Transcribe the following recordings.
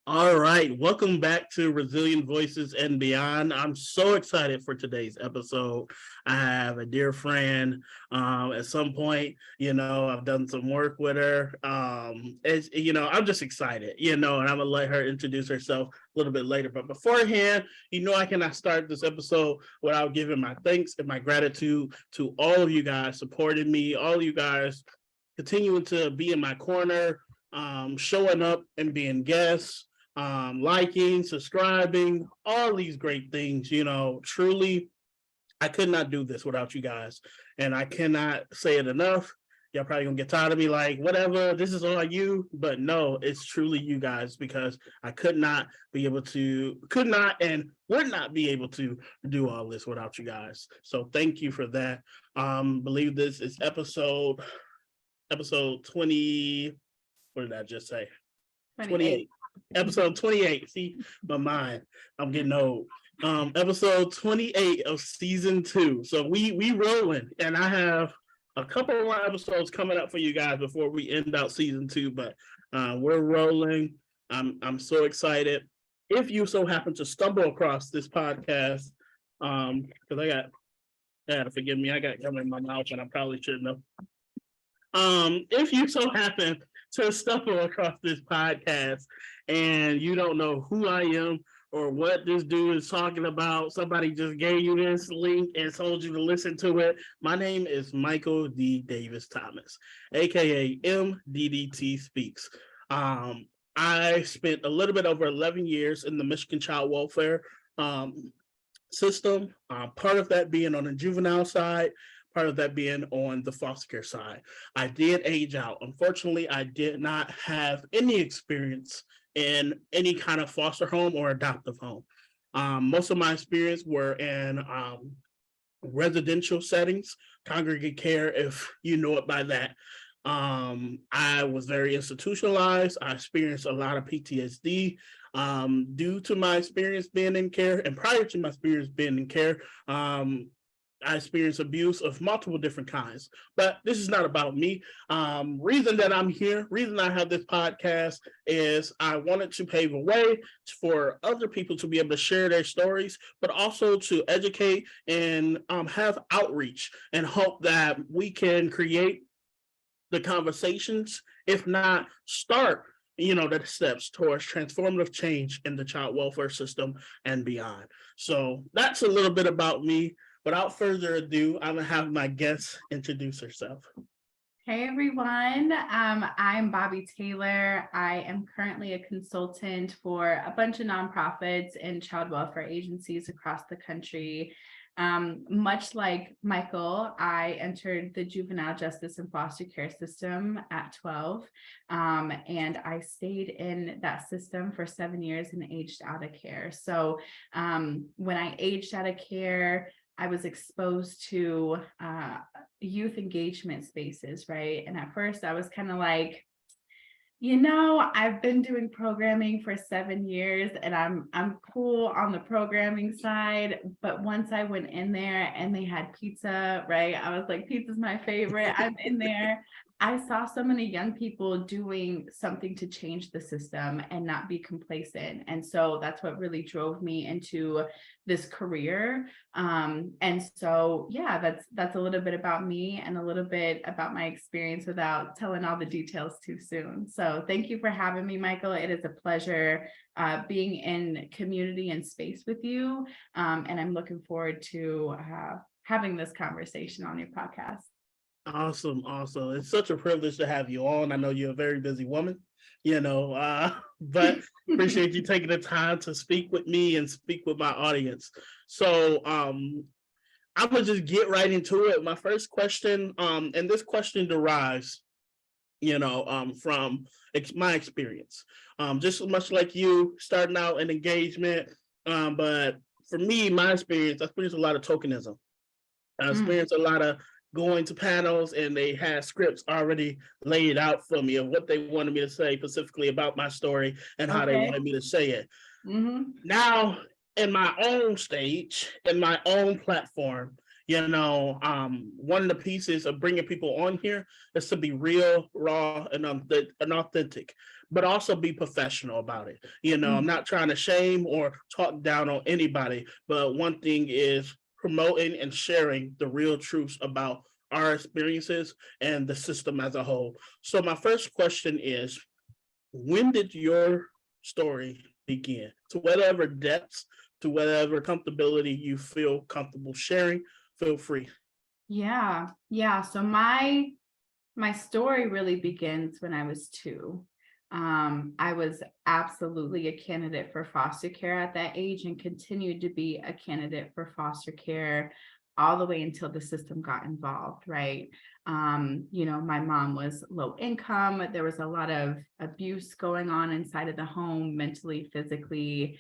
All right, welcome back to Resilient Voices and Beyond. I'm so excited for today's episode. I have a dear friend. At some point, I've done some work with her. I'm just excited, and I'm gonna let her introduce herself a little bit later. But beforehand, I cannot start this episode without giving my thanks and my gratitude to all of you guys supporting me, all of you guys continuing to be in my corner, showing up and being guests, liking, subscribing, all these great things. Truly, I could not do this without you guys. And I cannot say it enough. Y'all probably gonna get tired of me like, whatever, this is all you. But no, it's truly you guys because I could not and would not be able to do all this without you guys. So thank you for that. Believe this is episode 20. What did I just say? 28. Episode 28. See, my mind. I'm getting old. Episode 28 of season 2. So we rolling, and I have a couple more episodes coming up for you guys before we end out season 2. But we're rolling. I'm so excited. If you so happen to stumble across this podcast, because I got to forgive me, I got gum in my mouth, and I probably shouldn't have. If you so happen to stumble across this podcast and you don't know who I am or what this dude is talking about, somebody just gave you this link and told you to listen to it. My name is Michael D. Davis Thomas, aka MDDT Speaks. I spent a little bit over 11 years in the Michigan child welfare system, part of that being on the juvenile side, part of that being on the foster care side. I did age out. Unfortunately, I did not have any experience in any kind of foster home or adoptive home. Most of my experience were in residential settings, congregate care, if you know it by that. I was very institutionalized. I experienced a lot of PTSD due to my experience being in care, and prior to my experience being in care, I experienced abuse of multiple different kinds, but this is not about me. Reason that I'm here, reason I have this podcast is I wanted to pave a way for other people to be able to share their stories, but also to educate and have outreach and hope that we can create the conversations, if not start, the steps towards transformative change in the child welfare system and beyond. So that's a little bit about me. Without further ado, I'm going to have my guest introduce herself. Hey everyone, I'm Bobbi Taylor. I am currently a consultant for a bunch of nonprofits and child welfare agencies across the country. Much like Michael, I entered the juvenile justice and foster care system at 12, and I stayed in that system for 7 years and aged out of care. So when I aged out of care, I was exposed to youth engagement spaces, right? And at first I was kind of like, I've been doing programming for 7 years and I'm cool on the programming side. But once I went in there and they had pizza, right? I was like, pizza's my favorite. I'm in there. I saw so many young people doing something to change the system and not be complacent. And so that's what really drove me into this career. And so, yeah, that's a little bit about me and a little bit about my experience without telling all the details too soon. So thank you for having me, Michael. It is a pleasure being in community and space with you. And I'm looking forward to having this conversation on your podcast. Awesome. It's such a privilege to have you on. I know you're a very busy woman, but appreciate you taking the time to speak with me and speak with my audience. So I'm gonna just get right into it. My first question, and this question derives, from my experience. Just as much like you starting out in engagement, but for me, my experience, I experienced a lot of tokenism. I experienced a lot of going to panels and they had scripts already laid out for me of what they wanted me to say specifically about my story and how they wanted me to say it. Now, in my own stage, in my own platform, One of the pieces of bringing people on here is to be real, raw, and authentic, but also be professional about it. I'm not trying to shame or talk down on anybody, but one thing is promoting and sharing the real truths about our experiences and the system as a whole. So my first question is, when did your story begin? To whatever depths, to whatever comfortability you feel comfortable sharing, feel free. Yeah. So my story really begins when I was 2. I was absolutely a candidate for foster care at that age and continued to be a candidate for foster care all the way until the system got involved, right? My mom was low income. There was a lot of abuse going on inside of the home, mentally, physically.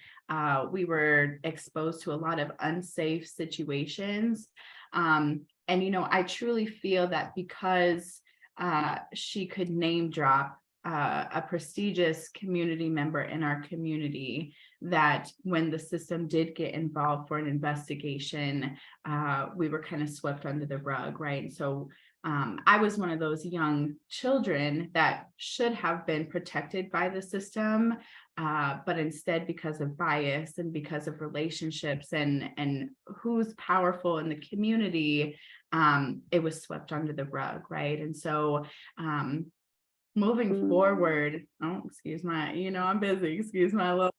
We were exposed to a lot of unsafe situations. I truly feel that because she could name drop a prestigious community member in our community, that when the system did get involved for an investigation, we were kind of swept under the rug, right? And so I was one of those young children that should have been protected by the system, but instead, because of bias and because of relationships and who's powerful in the community, it was swept under the rug, right? And so moving forward, I'm busy, excuse my little.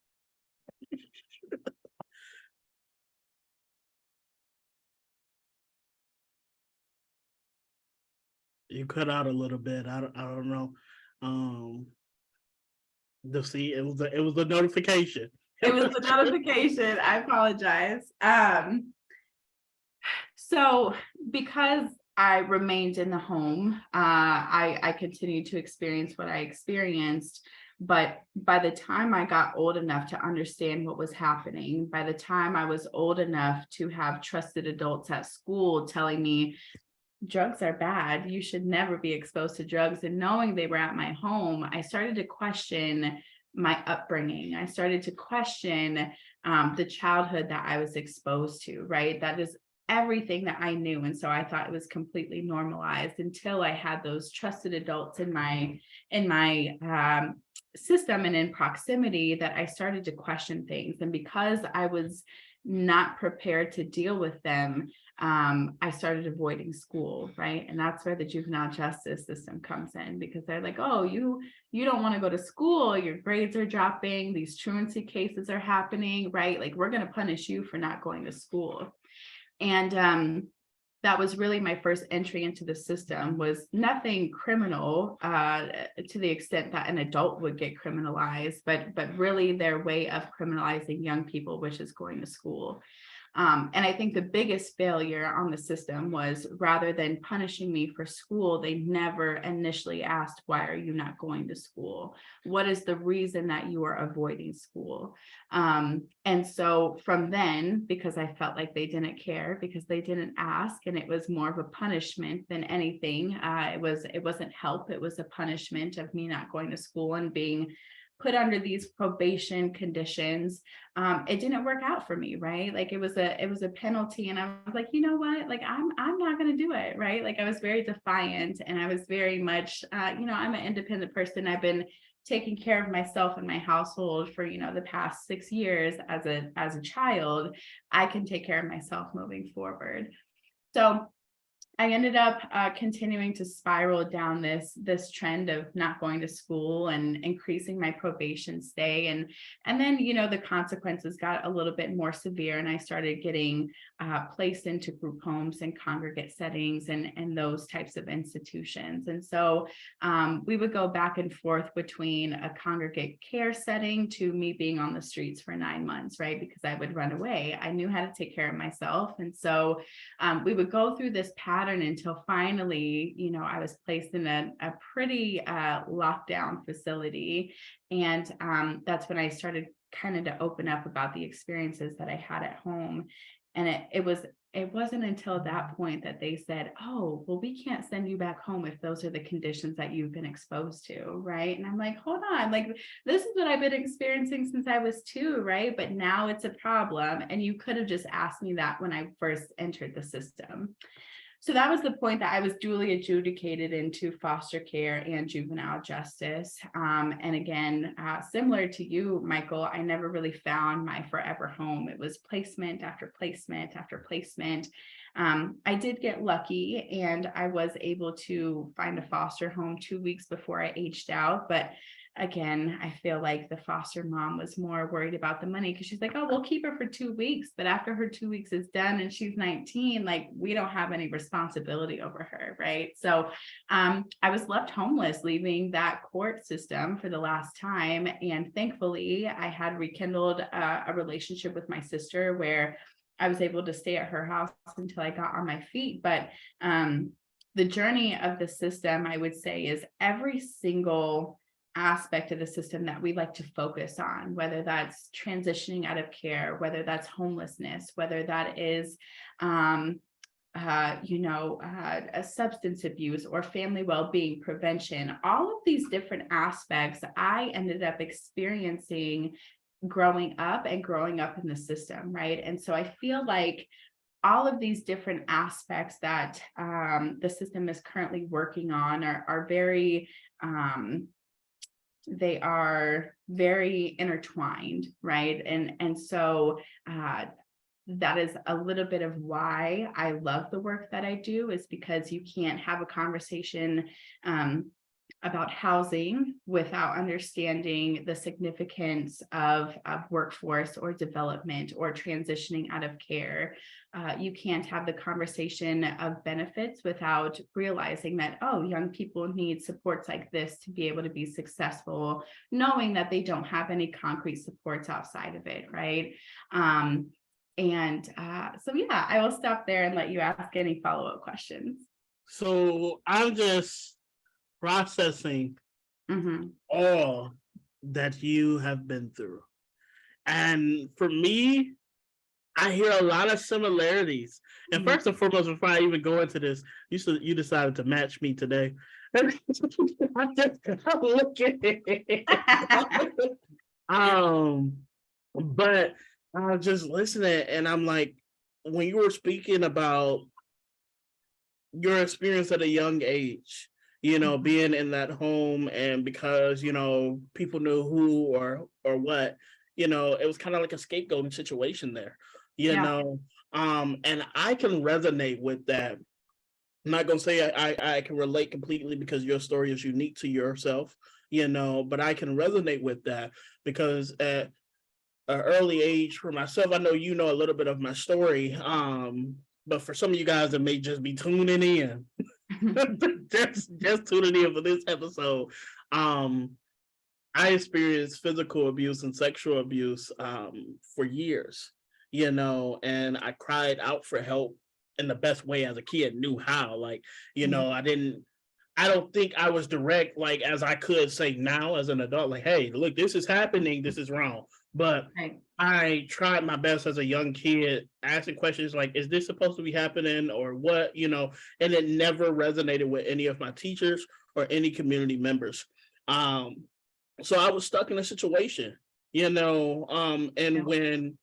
You cut out a little bit. I don't know. See, it was a notification. It was the notification. I apologize. So because I remained in the home, I continued to experience what I experienced. But by the time I got old enough to understand what was happening, by the time I was old enough to have trusted adults at school telling me drugs are bad, you should never be exposed to drugs, and knowing they were at my home, I started to question my upbringing. I started to question the childhood that I was exposed to, right? That is everything that I knew. And so I thought it was completely normalized until I had those trusted adults in my system and in proximity, that I started to question things. And because I was not prepared to deal with them, I started avoiding school, right? And that's where the juvenile justice system comes in, because they're like, oh, you don't want to go to school, your grades are dropping, these truancy cases are happening, right? Like, we're going to punish you for not going to school. And that was really my first entry into the system. Was nothing criminal to the extent that an adult would get criminalized, but really their way of criminalizing young people, which is going to school. And I think the biggest failure on the system was, rather than punishing me for school, they never initially asked, why are you not going to school? What is the reason that you are avoiding school? And so from then, because I felt like they didn't care, because they didn't ask, and it was more of a punishment than anything. It wasn't help. It was a punishment of me not going to school and being put under these probation conditions. It didn't work out for me, right? Like, it was a penalty, and I was like, you know what? Like, I'm not going to do it, right? Like, I was very defiant, and I was very much, I'm an independent person. I've been taking care of myself and my household for, the past 6 years as a child. I can take care of myself moving forward. So I ended up continuing to spiral down this trend of not going to school and increasing my probation stay. And then, the consequences got a little bit more severe, and I started getting placed into group homes and congregate settings and those types of institutions. And so we would go back and forth between a congregate care setting to me being on the streets for 9 months, right? Because I would run away. I knew how to take care of myself. And so we would go through this pattern until finally, I was placed in a pretty lockdown facility. And that's when I started kind of to open up about the experiences that I had at home. And it wasn't until that point that they said, oh, well, we can't send you back home if those are the conditions that you've been exposed to, right? And I'm like, hold on, like, this is what I've been experiencing since I was 2, right? But now it's a problem. And you could have just asked me that when I first entered the system. So that was the point that I was duly adjudicated into foster care and juvenile justice. And again, similar to you, Michael, I never really found my forever home. It was placement after placement after placement. I did get lucky and I was able to find a foster home 2 weeks before I aged out. But again, I feel like the foster mom was more worried about the money because she's like, oh, we'll keep her for 2 weeks. But after her 2 weeks is done and she's 19, like, we don't have any responsibility over her. Right. So I was left homeless leaving that court system for the last time. And thankfully, I had rekindled a relationship with my sister where I was able to stay at her house until I got on my feet. But the journey of the system, I would say, is every single aspect of the system that we like to focus on, whether that's transitioning out of care, whether that's homelessness, whether that is a substance abuse or family well-being prevention. All of these different aspects I ended up experiencing growing up in the system, right? And so I feel like all of these different aspects that the system is currently working on are very they are very intertwined, right? And so that is a little bit of why I love the work that I do, is because you can't have a conversation about housing without understanding the significance of workforce or development or transitioning out of care. You can't have the conversation of benefits without realizing that, oh, young people need supports like this to be able to be successful, knowing that they don't have any concrete supports outside of it, right? So yeah, I will stop there and let you ask any follow-up questions. So I'm just processing all that you have been through. And for me, I hear a lot of similarities. And first and foremost, before I even go into this, you decided to match me today. I'm looking. But I was just listening, and I'm like, when you were speaking about your experience at a young age, being in that home, and because, people knew who or what, it was kind of like a scapegoating situation there, and I can resonate with that. I'm not going to say I can relate completely because your story is unique to yourself, but I can resonate with that because at an early age for myself, I know you know a little bit of my story, but for some of you guys that may just be tuning in, just tuning in for this episode, I experienced physical abuse and sexual abuse for years, and I cried out for help in the best way as a kid knew how. Like, I don't think I was direct, like, as I could say now as an adult, like, hey, look, this is happening, this is wrong. But I tried my best as a young kid, asking questions like, is this supposed to be happening or what, and it never resonated with any of my teachers or any community members. So I was stuck in a situation, and when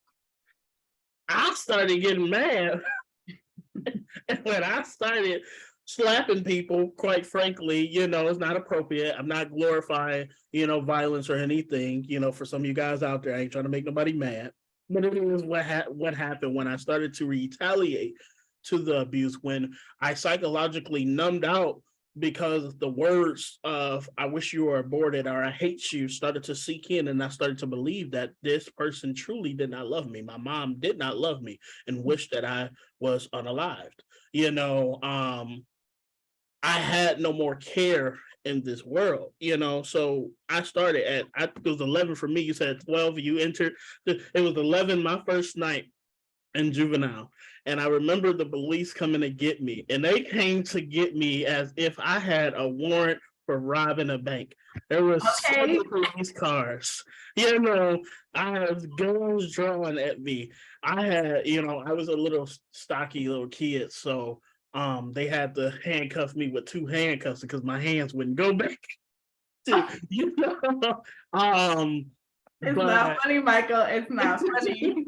I started getting mad, and when I started slapping people, quite frankly, it's not appropriate. I'm not glorifying, violence or anything, for some of you guys out there. I ain't trying to make nobody mad. But it is what happened when I started to retaliate to the abuse, when I psychologically numbed out because the words of "I wish you were aborted" or "I hate you" started to sink in, and I started to believe that this person truly did not love me. My mom did not love me and wished that I was unalived. I had no more care in this world, so I started at, I think it was 11 for me. You said 12, you entered. It was 11 my first night in juvenile. And I remember the police coming to get me, and they came to get me as if I had a warrant for robbing a bank. There were Okay. several police cars. You know, I had guns drawn at me. I had, I was a little stocky little kid, so they had to handcuff me with two handcuffs because my hands wouldn't go back to, It's not but funny, Michael. It's not funny.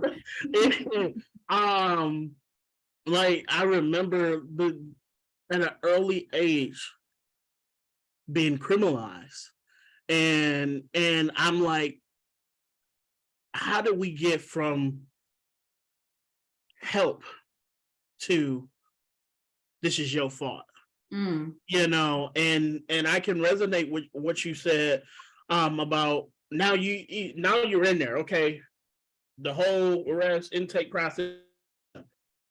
um like I remember at an early age being criminalized, and I'm like, how do we get from help to this is your fault? Mm. And I can resonate with what you said about now you're in there, okay, the whole arrest intake process.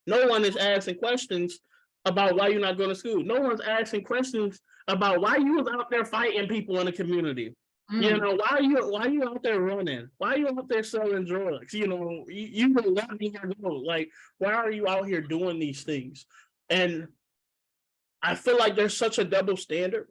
No one is asking questions about why you're not going to school. No one's asking questions about why you was out there fighting people in the community. Mm. Why you out there running? Why are you out there selling drugs? You were 11 years old. Like, why are you out here doing these things? And I feel like there's such a double standard,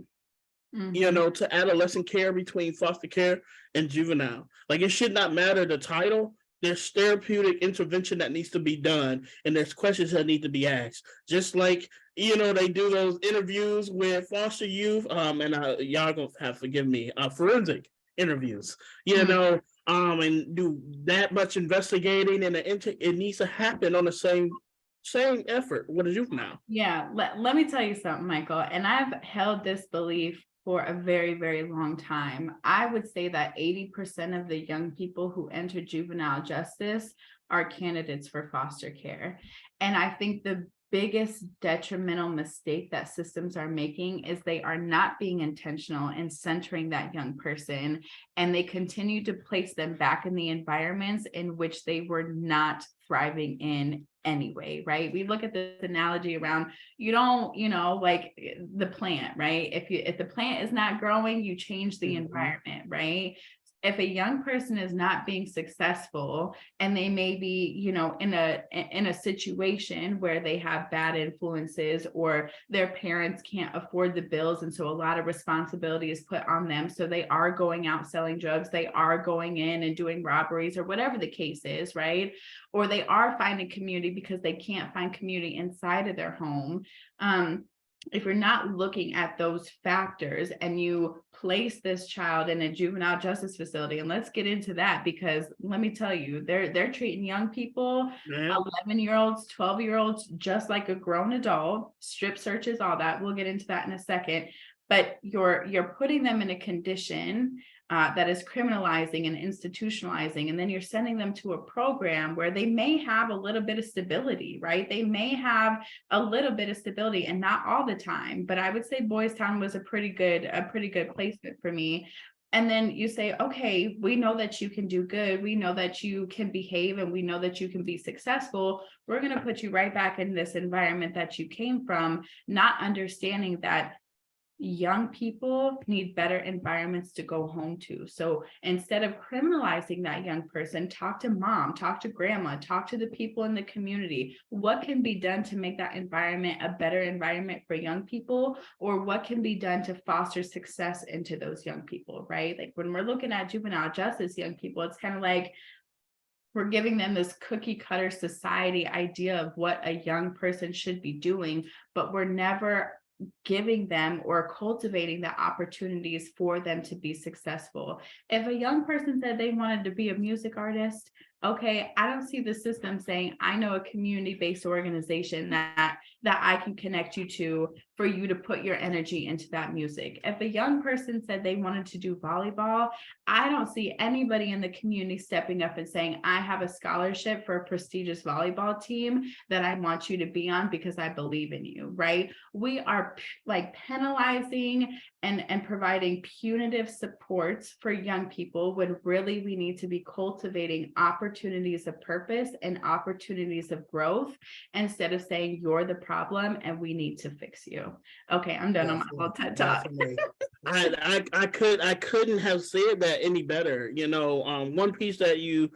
to adolescent care between foster care and juvenile. Like, it should not matter the title. There's therapeutic intervention that needs to be done, and there's questions that need to be asked. Just like, they do those interviews with foster youth, and y'all gonna have to forgive me, forensic interviews, and do that much investigating, and it needs to happen on the same effort. What is youth now? Yeah, let me tell you something, Michael. And I've held this belief for a very, very long time. I would say that 80% of the young people who enter juvenile justice are candidates for foster care. And I think the biggest detrimental mistake that systems are making is they are not being intentional in centering that young person, and they continue to place them back in the environments in which they were not thriving in anyway, right? We look at this analogy around, you don't, like the plant, right? If the plant is not growing, you change the environment, right? If a young person is not being successful, and they may be, in a situation where they have bad influences, or their parents can't afford the bills, and so a lot of responsibility is put on them, so they are going out selling drugs, they are going in and doing robberies, or whatever the case is, right? Or they are finding community because they can't find community inside of their home. If you're not looking at those factors and you place this child in a juvenile justice facility, and let's get into that, because let me tell you, they're treating young people, 11-year-olds, 12-year-olds, just like a grown adult, strip searches, all that. We'll get into that in a second. But you're putting them in a condition that is criminalizing and institutionalizing, and then you're sending them to a program where they may have a little bit of stability, right? They may have a little bit of stability, and not all the time. But I would say Boys Town was a pretty good placement for me. And then you say, okay, we know that you can do good. We know that you can behave, and we know that you can be successful. We're going to put you right back in this environment that you came from, not understanding that young people need better environments to go home to. So instead of criminalizing that young person, talk to mom, talk to grandma, talk to the people in the community. What can be done to make that environment a better environment for young people? Or what can be done to foster success into those young people, right? Like when we're looking at juvenile justice young people, it's kind of like we're giving them this cookie cutter society idea of what a young person should be doing, but we're never giving them or cultivating the opportunities for them to be successful. If a young person said they wanted to be a music artist, okay, I don't see the system saying, I know a community-based organization that I can connect you to for you to put your energy into that music. If a young person said they wanted to do volleyball, I don't see anybody in the community stepping up and saying, I have a scholarship for a prestigious volleyball team that I want you to be on because I believe in you, right? We are like penalizing and providing punitive supports for young people, when really we need to be cultivating opportunities of purpose and opportunities of growth, instead of saying you're the problem and we need to fix you. Okay, I'm done on my little TED talk. I couldn't have said that any better. One piece that you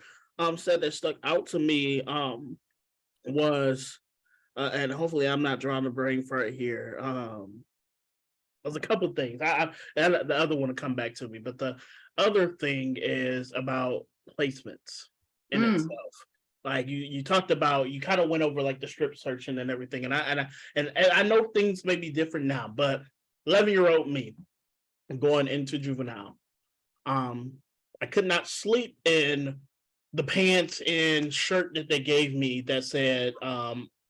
said that stuck out to me was and hopefully I'm not drawing a brain fart here. There's a couple things. And the other one will come back to me, but the other thing is about placements in Mm, itself. Like you talked about, you kind of went over like the strip searching and everything, and I know things may be different now, but 11-year-old me going into juvenile, um, I could not sleep in the pants and shirt that they gave me that said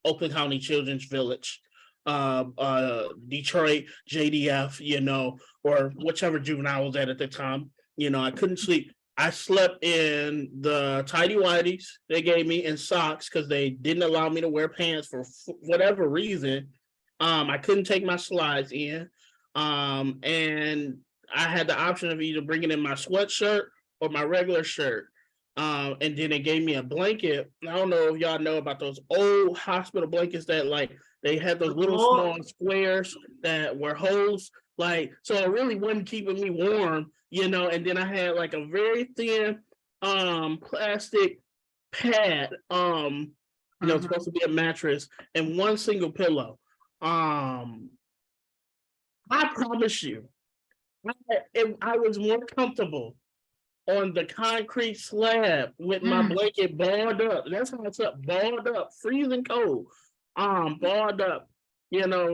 Oakland County Children's Village, Detroit JDF, or whichever juvenile I was at the time. I couldn't sleep. I slept in the tidy whities they gave me and socks because they didn't allow me to wear pants for whatever reason. I couldn't take my slides in, and I had the option of either bringing in my sweatshirt or my regular shirt. And then they gave me a blanket. I don't know if y'all know about those old hospital blankets that like they had those little small squares that were holes. Like, so it really wasn't keeping me warm, and then I had like a very thin plastic pad, it's supposed to be a mattress and one single pillow. I promise you, I was more comfortable on the concrete slab with my blanket balled up. That's how it's up, balled up, freezing cold, balled up.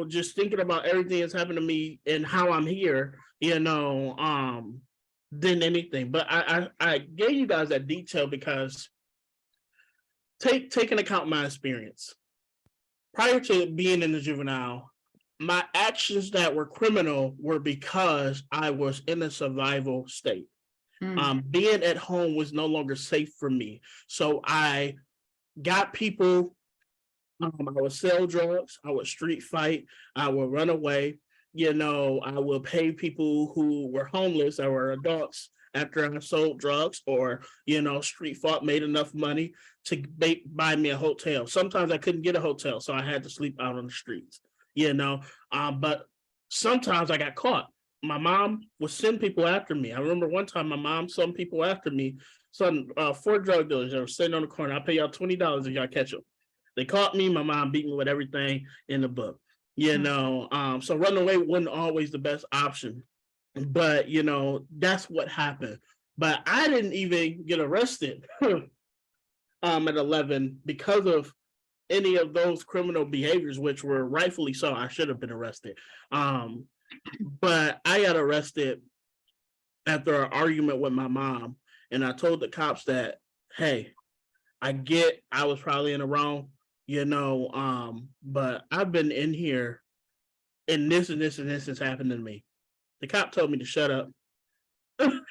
Just thinking about everything that's happened to me and how I'm here. Than anything. But I gave you guys that detail because take into account my experience prior to being in the juvenile. My actions that were criminal were because I was in a survival state. Being at home was no longer safe for me. So I got people, I would sell drugs, I would street fight, I would run away, I would pay people who were homeless or were adults after I sold drugs or, street fought, made enough money to buy me a hotel. Sometimes I couldn't get a hotel, so I had to sleep out on the streets, but sometimes I got caught. My mom would send people after me. I remember one time my mom sent people after me. Son, 4 drug dealers that were sitting on the corner. I'll pay y'all $20 if y'all catch them. They caught me. My mom beat me with everything in the book. So running away wasn't always the best option. But, that's what happened. But I didn't even get arrested at 11 because of any of those criminal behaviors, which were rightfully so. I should have been arrested. But I got arrested after an argument with my mom, and I told the cops that, hey, I get I was probably in the wrong, but I've been in here and this and this and this has happened to me. The cop told me to shut up and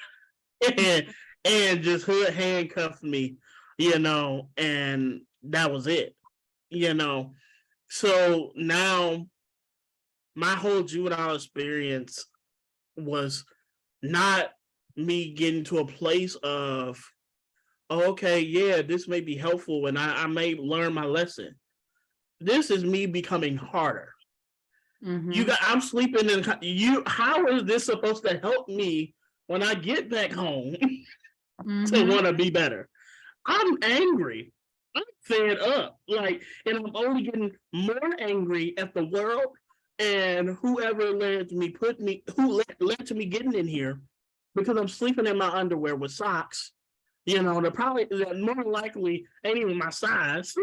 just handcuffed me, and that was it, So now my whole juvenile experience was not me getting to a place of, oh, okay, yeah, this may be helpful and I may learn my lesson. This is me becoming harder. I'm sleeping in how is this supposed to help me when I get back home to want to be better? I'm angry. I'm fed up. And I'm only getting more angry at the world and whoever led to me led to me getting in here, because I'm sleeping in my underwear with socks. They're more likely ain't even my size.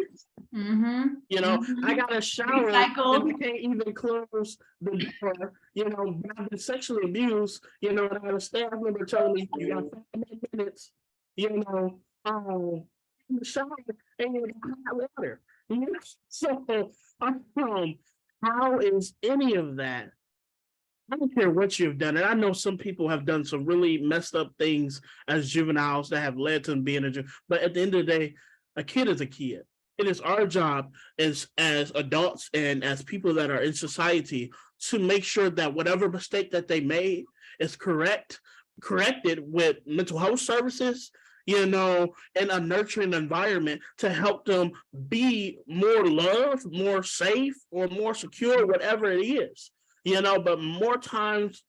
I got a shower and I can't even close the door. I've been sexually abused. And I had a staff member telling me you got 5 minutes. In the shower and you got hot water. So how is any of that? I don't care what you've done. And I know some people have done some really messed up things as juveniles that have led to them being a juvenile. But at the end of the day, a kid is a kid. It is our job as adults and as people that are in society to make sure that whatever mistake that they made is corrected with mental health services, in a nurturing environment to help them be more loved, more safe, or more secure, whatever it is. But more times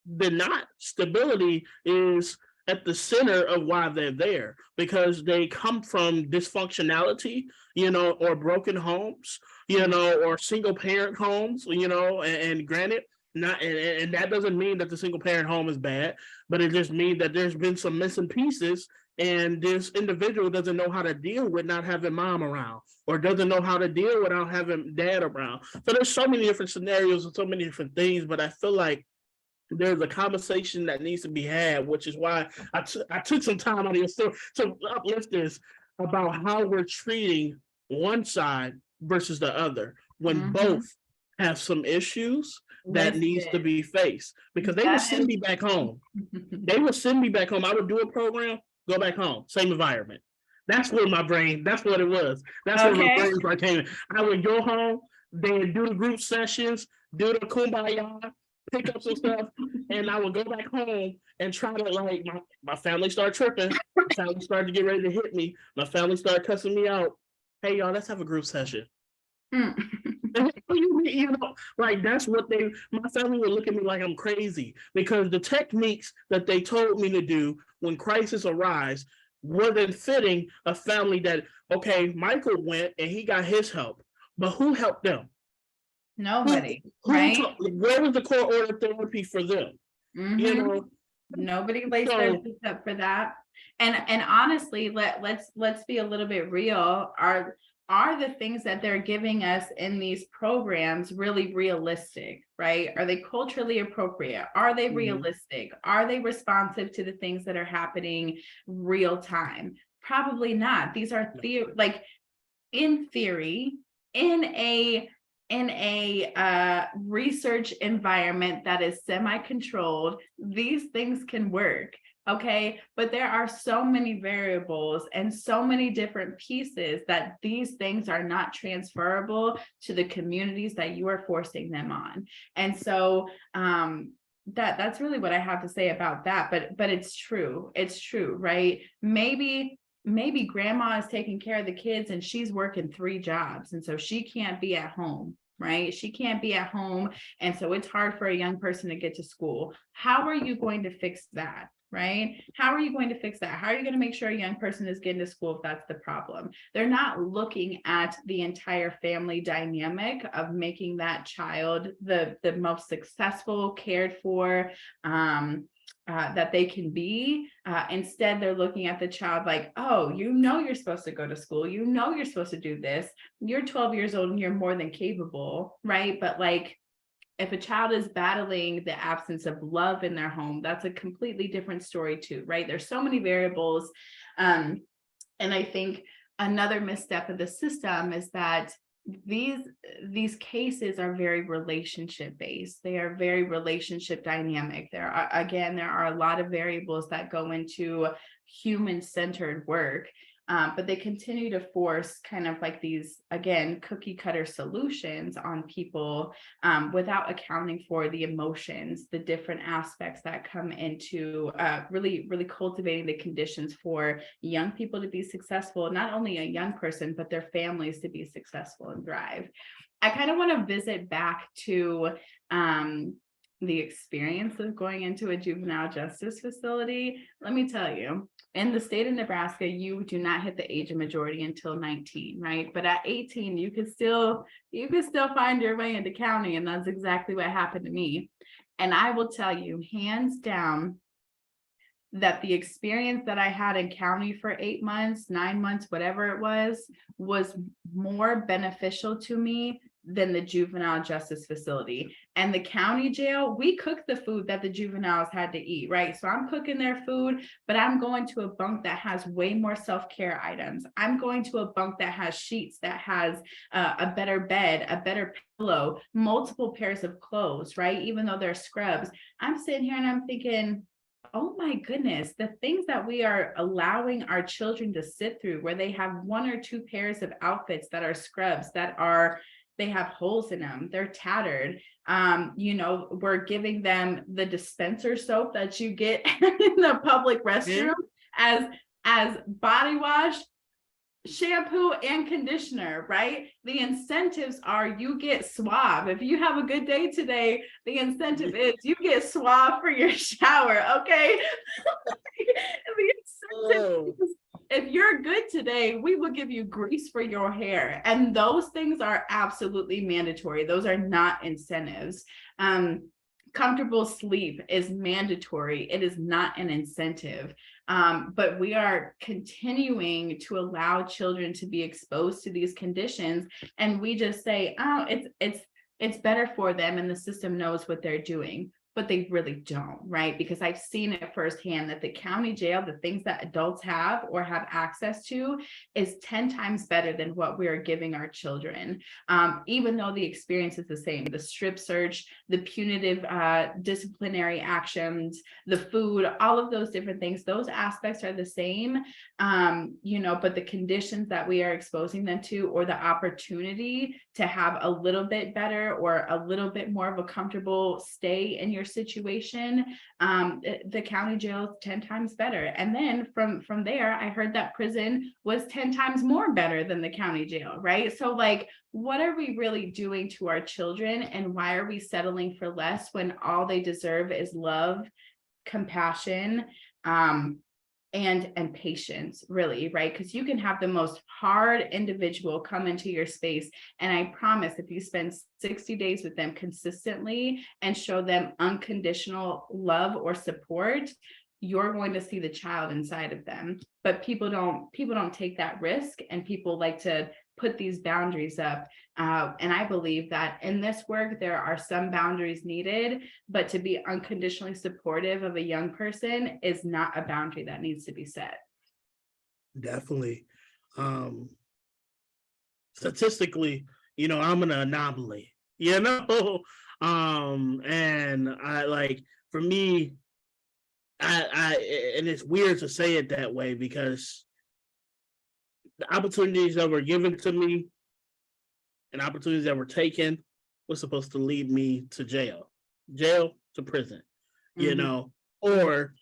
than not, stability is at the center of why they're there, because they come from dysfunctionality, or broken homes, or single parent homes, and granted, Not and that doesn't mean that the single parent home is bad, but it just means that there's been some missing pieces, and this individual doesn't know how to deal with not having mom around, or doesn't know how to deal without having dad around. So there's so many different scenarios and so many different things, but I feel like there's a conversation that needs to be had, which is why I took some time out of your story to uplift this about how we're treating one side versus the other when both have some issues that needs to be faced, because they would send me back home. They would send me back home. I would do a program, go back home, same environment. That's what my brain, that's what it was. That's what my brain came in. I would go home, then do the group sessions, do the kumbaya, pick up some stuff, and I would go back home and try to, like, my family started tripping. My family started to get ready to hit me. My family started cussing me out. Hey, y'all, let's have a group session. You know, like, that's what my family would look at me like I'm crazy, because the techniques that they told me to do when crisis arise wasn't fitting a family that, okay, Michael went and he got his help, but who helped them? Nobody, right? Where was the court order therapy for them? You know, nobody lays their feet up for that. And honestly, let's be a little bit real. Are the things that they're giving us in these programs really realistic, right? Are they culturally appropriate? Are they realistic? Are they responsive to the things that are happening real time? Probably not. These are like, in theory, in a research environment that is semi-controlled, these things can work. Okay, but there are so many variables and so many different pieces that these things are not transferable to the communities that you are forcing them on. And so that's really what I have to say about that. But it's true, right? Maybe grandma is taking care of the kids and she's working 3 jobs, and so she can't be at home. Right? She can't be at home. And so it's hard for a young person to get to school. How are you going to fix that? Right? How are you going to fix that? How are you going to make sure a young person is getting to school if that's the problem? They're not looking at the entire family dynamic of making that child the most successful, cared for, that they can be. Instead, they're looking at the child like, oh, you're supposed to go to school. You're supposed to do this. You're 12 years old and you're more than capable, right? But like, if a child is battling the absence of love in their home, that's a completely different story too, right? There's so many variables. And I think another misstep of the system is that these cases are very relationship based. They are very relationship dynamic. There are a lot of variables that go into human centered work. But they continue to force kind of like these, again, cookie cutter solutions on people without accounting for the emotions, the different aspects that come into really cultivating the conditions for young people to be successful, not only a young person, but their families to be successful and thrive. I kind of want to visit back to the experience of going into a juvenile justice facility. Let me tell you, in the state of Nebraska, you do not hit the age of majority until 19, right? But at 18, you could still find your way into county, and that's exactly what happened to me. And I will tell you, hands down, that the experience that I had in county for 8 months, 9 months, whatever it was more beneficial to me than the juvenile justice facility. And the county jail, we cooked the food that the juveniles had to eat, right? So I'm cooking their food, but I'm going to a bunk that has way more self-care items. I'm going to a bunk that has sheets, that has a better bed, a better pillow, multiple pairs of clothes, right? Even though they're scrubs. I'm sitting here and I'm thinking, oh my goodness, the things that we are allowing our children to sit through, where they have 1 or 2 pairs of outfits that are scrubs, they have holes in them, they're tattered. We're giving them the dispenser soap that you get in the public restroom as body wash, shampoo, and conditioner, right? The incentives are you get Suave. If you have a good day today, the incentive is you get Suave for your shower, okay? The incentive is, if you're good today, we will give you grease for your hair. And those things are absolutely mandatory. Those are not incentives. comfortable sleep is mandatory. It is not an incentive. But we are continuing to allow children to be exposed to these conditions, and we just say, oh, it's better for them, and the system knows what they're doing. But they really don't, right? Because I've seen it firsthand that the county jail, the things that adults have or have access to, is 10 times better than what we are giving our children. Even though the experience is the same, the strip search, the punitive disciplinary actions, the food, all of those different things, those aspects are the same, but the conditions that we are exposing them to, or the opportunity to have a little bit better or a little bit more of a comfortable stay in your situation, the county jail is 10 times better. And then from there, I heard that prison was 10 times more better than the county jail, right? So like, what are we really doing to our children, and why are we settling for less when all they deserve is love, compassion, and patience, really, right? Because you can have the most hard individual come into your space, and I promise, if you spend 60 days with them consistently and show them unconditional love or support, you're going to see the child inside of them. But people don't take that risk, and people like to put these boundaries up. And I believe that in this work, there are some boundaries needed, but to be unconditionally supportive of a young person is not a boundary that needs to be set. Definitely. Statistically, I'm an anomaly, and I like, for me, I and it's weird to say it that way, because the opportunities that were given to me and opportunities that were taken was supposed to lead me to jail to prison, or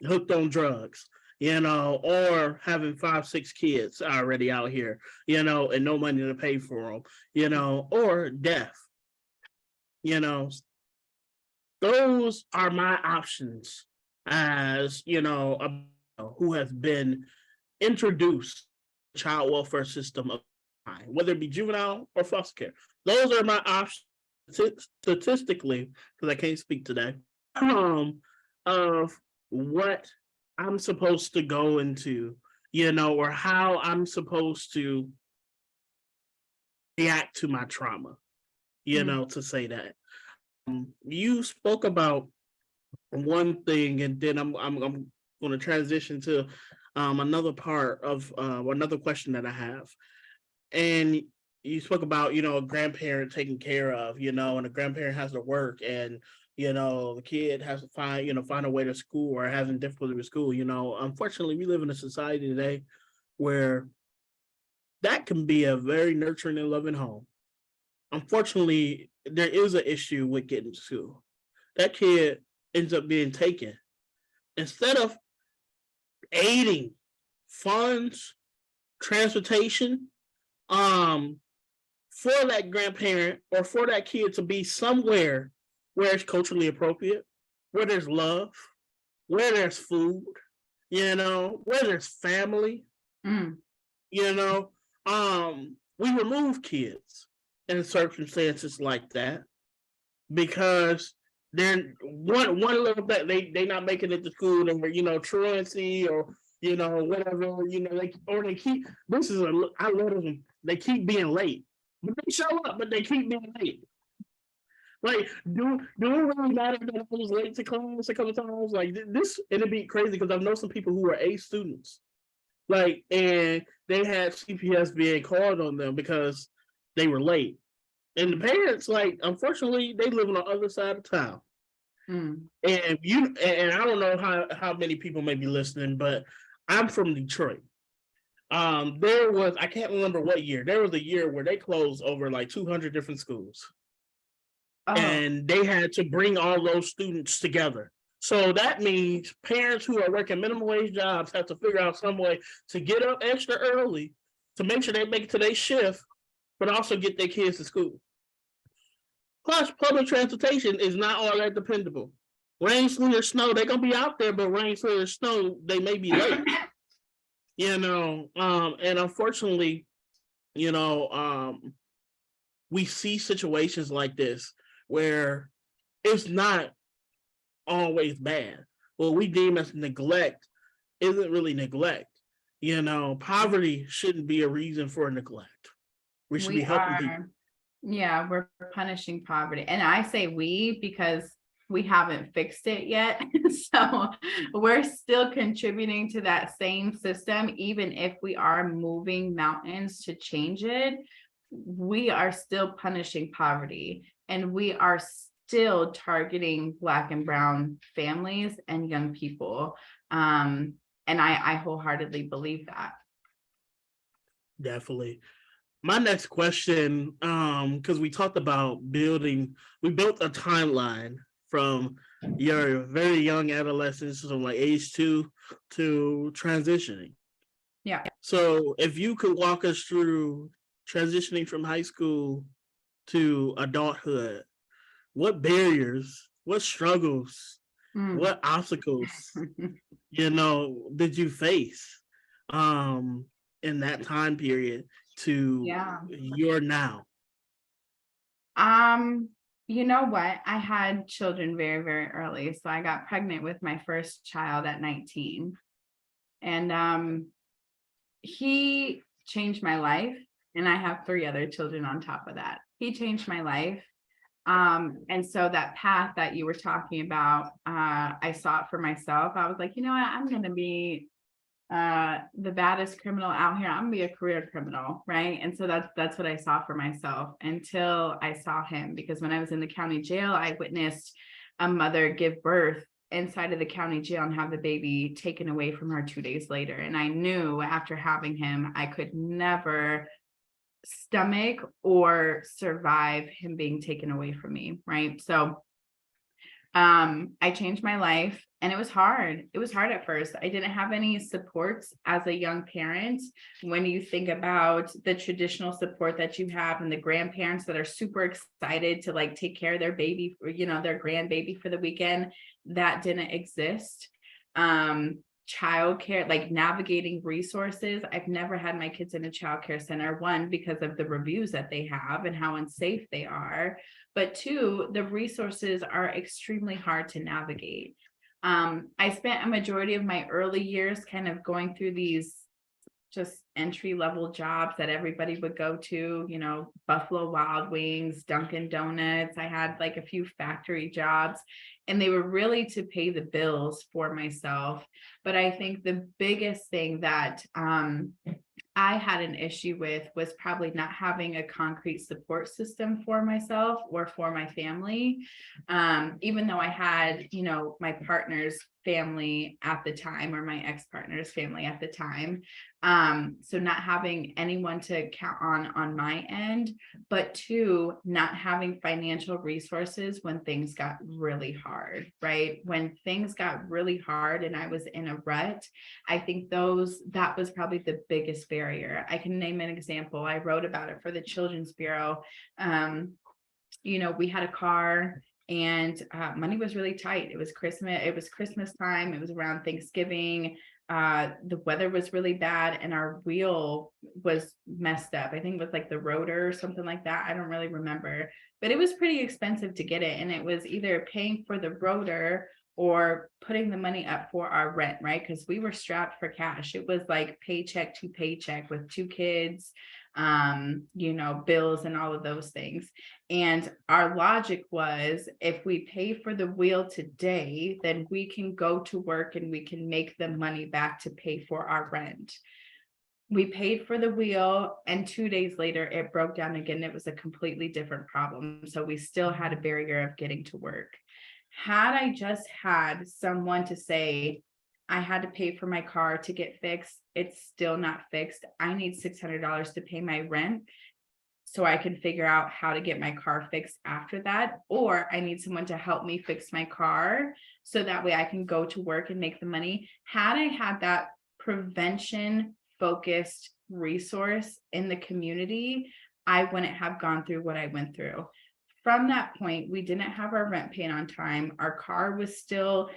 hooked on drugs, or having 5-6 kids already out here, and no money to pay for them, or death. Those are my options as, who has been introduced child welfare system of time, whether it be juvenile or foster care. Those are my options statistically, because I can't speak today, of what I'm supposed to go into, or how I'm supposed to react to my trauma, to say that. You spoke about one thing, and then I'm going to transition to another part of another question that I have. And you spoke about, a grandparent taken care of, and a grandparent has to work, and the kid has to find a way to school, or having difficulty with school. Unfortunately, we live in a society today where that can be a very nurturing and loving home. Unfortunately, there is an issue with getting to school. That kid ends up being taken. Instead of aiding funds, transportation, for that grandparent or for that kid to be somewhere where it's culturally appropriate, where there's love, where there's food, where there's family, we remove kids in circumstances like that, because they're one little bit, they not making it to school, and truancy, or whatever, they keep, I love them, they keep being late, but they show up, but they keep being late. Like, do it really matter that I was late to class a couple times? Like, this, it'd be crazy, because I know some people who are A students, like, and they had CPS being called on them because they were late. And the parents, like, unfortunately, they live on the other side of town. And I don't know how many people may be listening, but I'm from Detroit. There was, I can't remember what year, there was a year where they closed over like 200 different schools. And they had to bring all those students together. So that means parents who are working minimum wage jobs have to figure out some way to get up extra early to make sure they make it to their shift, but also get their kids to school. Plus, public transportation is not all that dependable. Rain, sleet, or snow, they're going to be out there, but rain, sleet, or snow, they may be late. And unfortunately, we see situations like this where it's not always bad. What we deem as neglect isn't really neglect. Poverty shouldn't be a reason for neglect. We should be We helping people. are, yeah, we're punishing poverty. And I say we because we haven't fixed it yet. So we're still contributing to that same system, even if we are moving mountains to change it. We are still punishing poverty, and we are still targeting Black and Brown families and young people. And I wholeheartedly believe that. Definitely. My next question, because we talked about we built a timeline from your very young adolescence, from like age 2 to transitioning. Yeah. So if you could walk us through transitioning from high school to adulthood, what barriers, what struggles, what obstacles, did you face in that time period to your now? You know what? I had children very, very early. So I got pregnant with my first child at 19. And he changed my life. And I have 3 other children on top of that. He changed my life. And so that path that you were talking about, I saw it for myself. I was like, you know what? I'm going to be the baddest criminal out here. I'm gonna be a career criminal, right? And so that's what I saw for myself until I saw him, because when I was in the county jail, I witnessed a mother give birth inside of the county jail and have the baby taken away from her 2 days later. And I knew after having him, I could never stomach or survive him being taken away from me, right? So I changed my life, and it was hard. It was hard at first. I didn't have any supports as a young parent. When you think about the traditional support that you have and the grandparents that are super excited to like take care of their baby, their grandbaby for the weekend, that didn't exist. Childcare, like navigating resources. I've never had my kids in a childcare center, one, because of the reviews that they have and how unsafe they are, but 2, the resources are extremely hard to navigate. I spent a majority of my early years kind of going through these just entry-level jobs that everybody would go to, Buffalo Wild Wings, Dunkin' Donuts. I had like a few factory jobs, and they were really to pay the bills for myself. But I think the biggest thing that I had an issue with was probably not having a concrete support system for myself or for my family. Even though I had, my partner's family at the time, or my ex-partner's family at the time. So not having anyone to count on my end, but 2, not having financial resources when things got really hard, right? When things got really hard and I was in a rut, I think that was probably the biggest barrier. I can name an example. I wrote about it for the Children's Bureau. We had a car, and money was really tight. It was Christmas time. It was around Thanksgiving. The weather was really bad, and our wheel was messed up. I think it was like the rotor or something like that. I don't really remember, but it was pretty expensive to get it. And it was either paying for the rotor or putting the money up for our rent, right? Because we were strapped for cash. It was like paycheck to paycheck with 2 kids, bills and all of those things. And our logic was, if we pay for the wheel today, then we can go to work and we can make the money back to pay for our rent. We paid for the wheel, and 2 days later it broke down again. It was a completely different problem. So we still had a barrier of getting to work. Had I just had someone to say, I had to pay for my car to get fixed, it's still not fixed, I need $600 to pay my rent so I can figure out how to get my car fixed after that, or I need someone to help me fix my car so that way I can go to work and make the money. Had I had that prevention focused resource in the community, I wouldn't have gone through what I went through. From that point, we didn't have our rent paid on time. Our car was still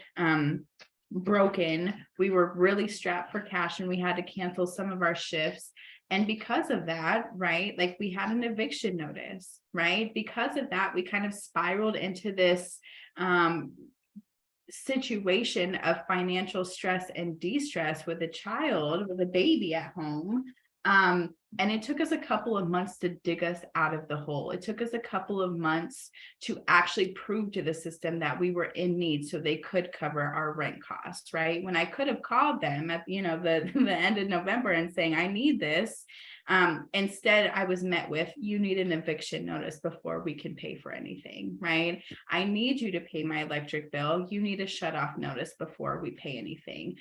broken. We were really strapped for cash, and we had to cancel some of our shifts. And because of that, right, like we had an eviction notice, right? Because of that, we kind of spiraled into this situation of financial stress and de-stress with a child, with a baby at home. And it took us a couple of months to dig us out of the hole. It took us a couple of months to actually prove to the system that we were in need so they could cover our rent costs, right? When I could have called them at, you know, the end of November and saying, I need this. Instead, I was met with, you need an eviction notice before we can pay for anything, right? I need you to pay my electric bill. You need a shut off notice before we pay anything.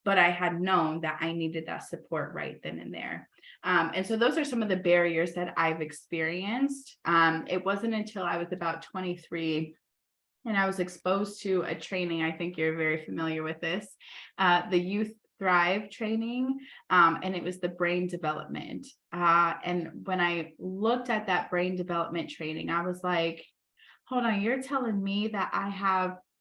But I had known that I needed that support right then and there. And so those are some of the barriers that I've experienced. It wasn't until I was about 23 and I was exposed to a training. I think you're very familiar with this, the Youth Thrive training, and it was the brain development. And when I looked at that brain development training, I was like, hold on, you're telling me that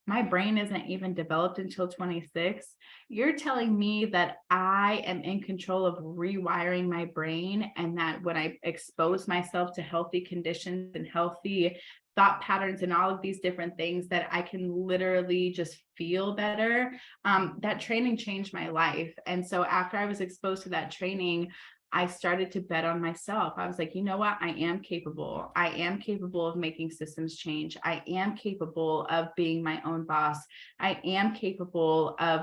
my brain isn't even developed until 26. You're telling me that I am in control of rewiring my brain, and that when I expose myself to healthy conditions and healthy thought patterns and all of these different things, that I can literally just feel better. That training changed my life. And so after I was exposed to that training, I started to bet on myself. I was like, you know what? I am capable. I am capable of making systems change. I am capable of being my own boss. I am capable of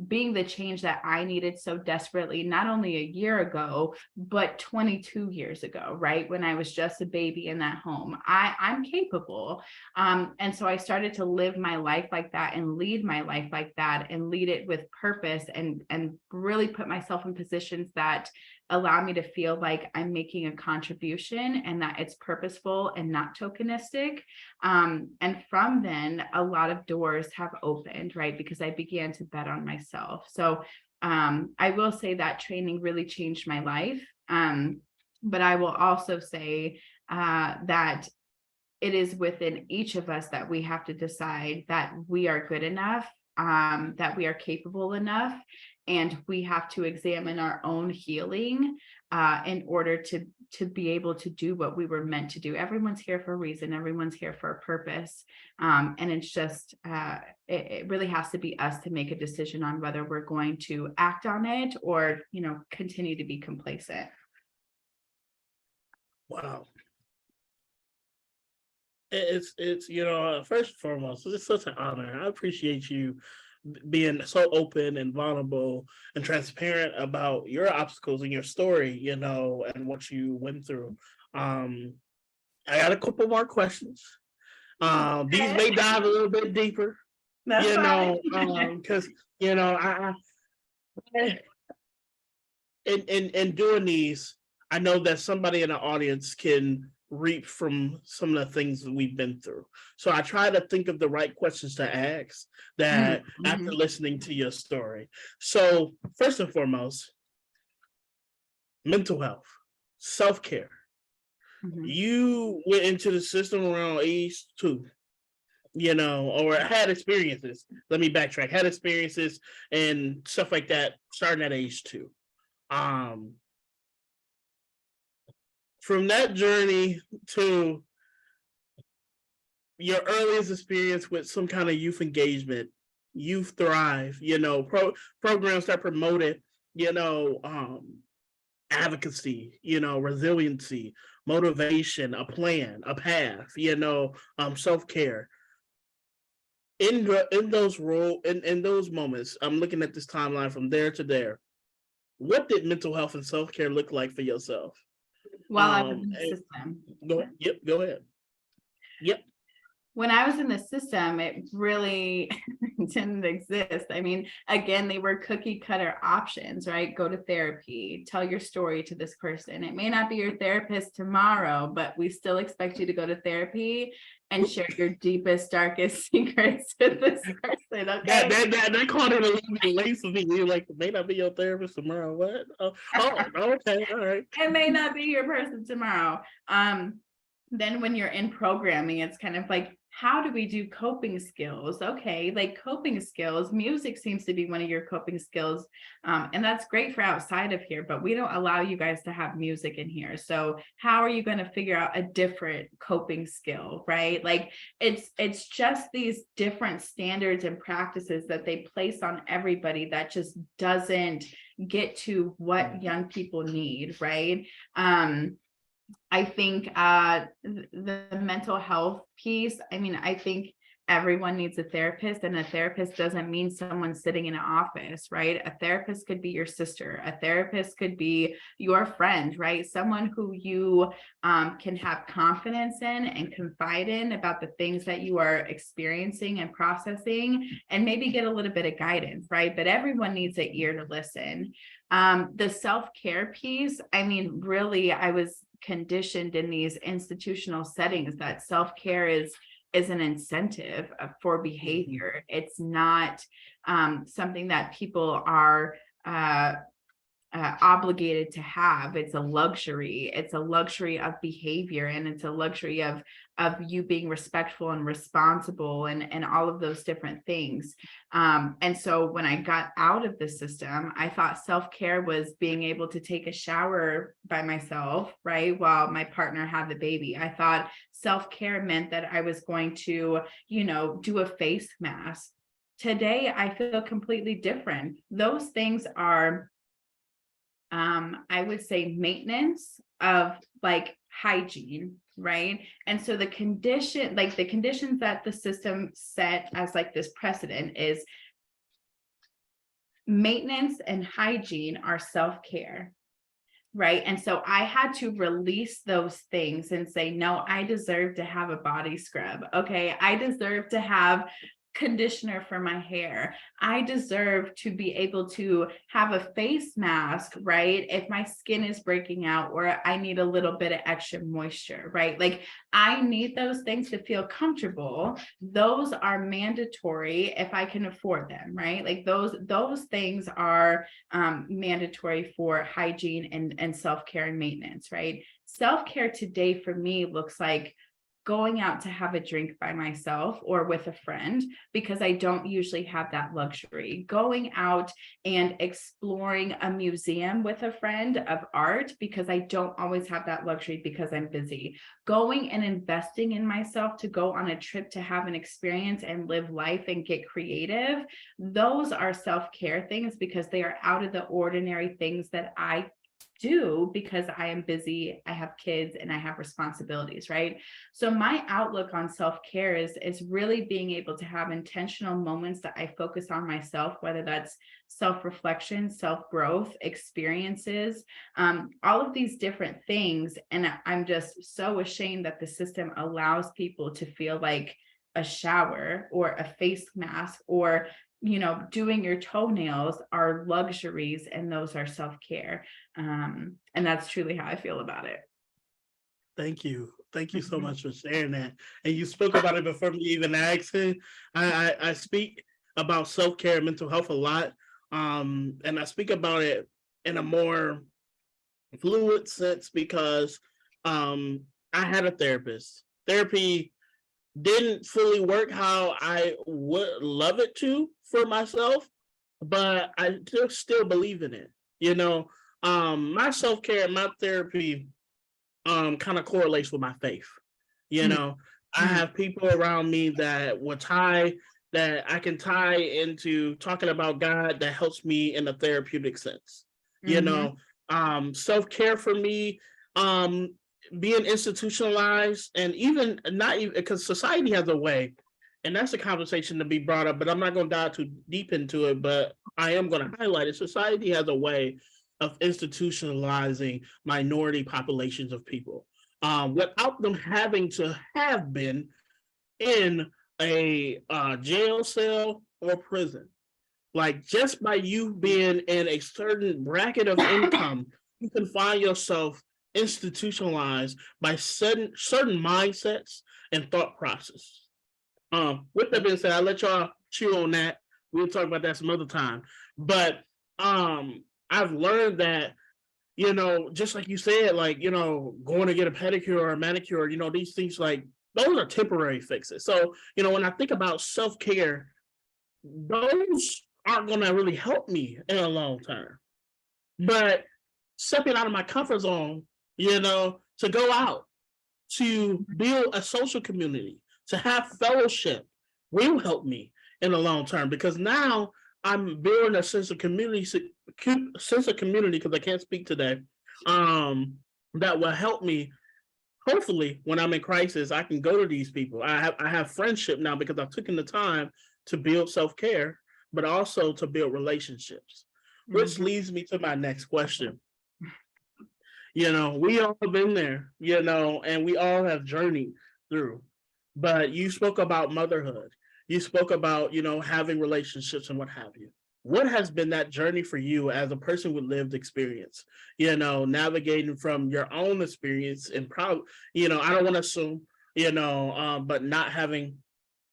being the change that I needed so desperately, not only a year ago, but 22 years ago, right? When I was just a baby in that home. I'm capable. And so I started to live my life like that and lead my life like that and lead it with purpose and really put myself in positions that allow me to feel like I'm making a contribution and that it's purposeful and not tokenistic. And from then, a lot of doors have opened, right? Because I began to bet on myself. So I will say that training really changed my life. But I will also say that it is within each of us that we have to decide that we are good enough, that we are capable enough, and we have to examine our own healing in order to be able to do what we were meant to do. Everyone's here for a reason. Everyone's here for a purpose. And it's just, it really has to be us to make a decision on whether we're going to act on it or, you know, continue to be complacent. Wow. It's you know, first and foremost, it's such an honor. I appreciate you being so open and vulnerable and transparent about your obstacles and your story, you know, and what you went through. I got a couple more questions. These may dive a little bit deeper, That's you fine. know, because you know, I in doing these, I know that somebody in the audience can reap from some of the things that we've been through. So I try to think of the right questions to ask that after listening to your story. So first and foremost, mental health, self-care. You went into the system around age 2, you know, or had experiences. Let me backtrack. Had experiences and stuff like that starting at age 2. From that journey to your earliest experience with some kind of youth engagement, Youth Thrive, you know, programs that promoted, you know, advocacy, you know, resiliency, motivation, a plan, a path, you know, self-care. In those moments, I'm looking at this timeline from there to there. What did mental health and self-care look like for yourself? While I was in the system. Go ahead. Yep. When I was in the system, it really didn't exist. I mean, again, they were cookie cutter options, right? Go to therapy, tell your story to this person. It may not be your therapist tomorrow, but we still expect you to go to therapy and share your deepest, darkest secrets with this person. Okay. That caught it a little bit late for me. You're like, it may not be your therapist tomorrow. What? Oh, okay, all right. It may not be your person tomorrow. Then when you're in programming, it's kind of like how do we do coping skills? Okay, like coping skills, music seems to be one of your coping skills. And that's great for outside of here, but we don't allow you guys to have music in here. So how are you going to figure out a different coping skill, right? Like it's just these different standards and practices that they place on everybody that just doesn't get to what young people need, right? I think the mental health piece, I mean, I think everyone needs a therapist, and a therapist doesn't mean someone sitting in an office, right? A therapist could be your sister, a therapist could be your friend, right? Someone who you can have confidence in and confide in about the things that you are experiencing and processing, and maybe get a little bit of guidance, right? But everyone needs an ear to listen. The self-care piece, I mean, really, I was conditioned in these institutional settings that self-care is an incentive for behavior. It's not something that people are obligated to have. It's a luxury. It's a luxury of behavior, and it's a luxury of you being respectful and responsible, and all of those different things. And so when I got out of the system, I thought self-care was being able to take a shower by myself, right, while my partner had the baby. I thought self-care meant that I was going to, do a face mask. Today, I feel completely different. Those things are I would say maintenance of like hygiene, right? And so the conditions that the system set as like this precedent is maintenance and hygiene are self-care, right? And so I had to release those things and say, no, I deserve to have a body scrub. Okay, I deserve to have conditioner for my hair. I deserve to be able to have a face mask, right? If my skin is breaking out or I need a little bit of extra moisture, right? Like I need those things to feel comfortable. Those are mandatory if I can afford them, right? Like those things are mandatory for hygiene and self-care and maintenance, right? Self-care today for me looks like going out to have a drink by myself or with a friend, because I don't usually have that luxury. Going out and exploring a museum with a friend of art, because I don't always have that luxury because I'm busy. Going and investing in myself to go on a trip to have an experience and live life and get creative. Those are self-care things because they are out of the ordinary things that I do because I am busy, I have kids, and I have responsibilities, right? So my outlook on self-care is really being able to have intentional moments that I focus on myself, whether that's self-reflection, self-growth, experiences, all of these different things. And I'm just so ashamed that the system allows people to feel like a shower or a face mask or doing your toenails are luxuries, and those are self-care. And that's truly how I feel about it. Thank you. Thank you so much for sharing that. And you spoke about it before me even asking. I speak about self-care and mental health a lot. And I speak about it in a more fluid sense because I had a therapist. Therapy didn't fully work how I would love it to for myself, but I still believe in it. My self-care and my therapy kind of correlates with my faith. I have people around me that I can tie into talking about God that helps me in a therapeutic sense. Self-care for me, being institutionalized, and even not even because society has a way, and that's a conversation to be brought up, but I'm not going to dive too deep into it, but I am going to highlight it. Society has a way of institutionalizing minority populations of people without them having to have been in a jail cell or prison. Like just by you being in a certain bracket of income, you can find yourself institutionalized by certain mindsets and thought process. With that being said, I'll let y'all chew on that. We'll talk about that some other time. But I've learned that, just like you said, like, going to get a pedicure or a manicure, these things like those are temporary fixes. So, when I think about self-care, those aren't going to really help me in a long term. But stepping out of my comfort zone, to go out, to build a social community, to have fellowship will help me in the long term, because now I'm building a sense of community, because I can't speak today. That will help me. Hopefully, when I'm in crisis, I can go to these people. I have friendship now because I've taken the time to build self care, but also to build relationships. Which Mhm. leads me to my next question. We all have been there, and we all have journeyed through. But you spoke about motherhood. You spoke about, having relationships and what have you. What has been that journey for you as a person with lived experience? Navigating from your own experience and probably, I don't want to assume, but not having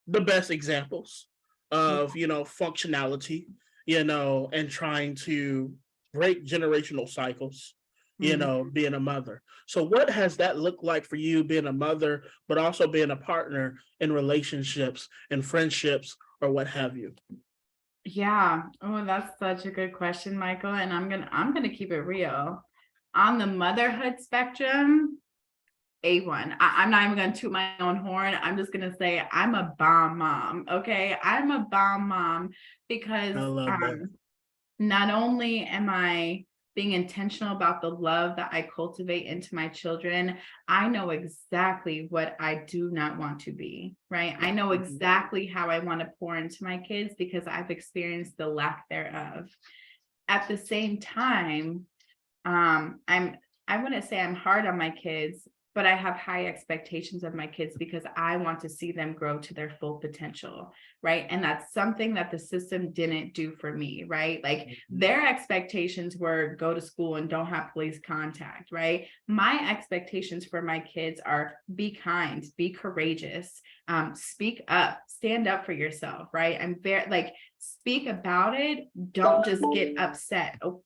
the best examples Yeah. of, functionality, and trying to break generational cycles, Mhm. being a mother. So what has that looked like for you, being a mother, but also being a partner in relationships and friendships or what have you? Yeah. Oh, that's such a good question, Michael. And I'm gonna keep it real. On the motherhood spectrum, A1. I'm not even gonna toot my own horn. I'm just gonna say I'm a bomb mom. Okay. I'm a bomb mom because I love that. not only am I being intentional about the love that I cultivate into my children, I know exactly what I do not want to be, right? I know Mhm. exactly how I want to pour into my kids because I've experienced the lack thereof. At the same time, I'm I wouldn't say I'm hard on my kids, but I have high expectations of my kids because I want to see them grow to their full potential, right? And that's something that the system didn't do for me, right? Like Mhm. their expectations were go to school and don't have police contact, right? My expectations for my kids are be kind, be courageous, speak up, stand up for yourself, right? I'm very like speak about it, don't just get upset. Oh,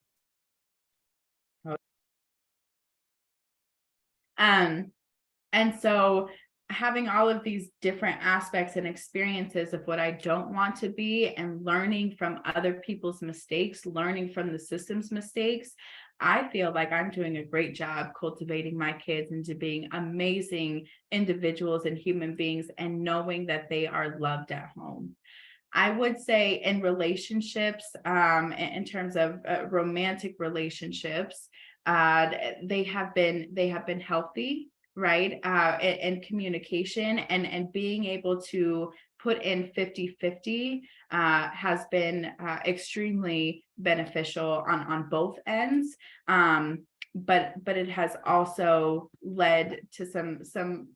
um, And so having all of these different aspects and experiences of what I don't want to be and learning from other people's mistakes, learning from the system's mistakes, I feel like I'm doing a great job cultivating my kids into being amazing individuals and human beings and knowing that they are loved at home. I would say in relationships, in terms of romantic relationships, they have been healthy, right? And communication and being able to put in 50-50 has been extremely beneficial on both ends. But it has also led to some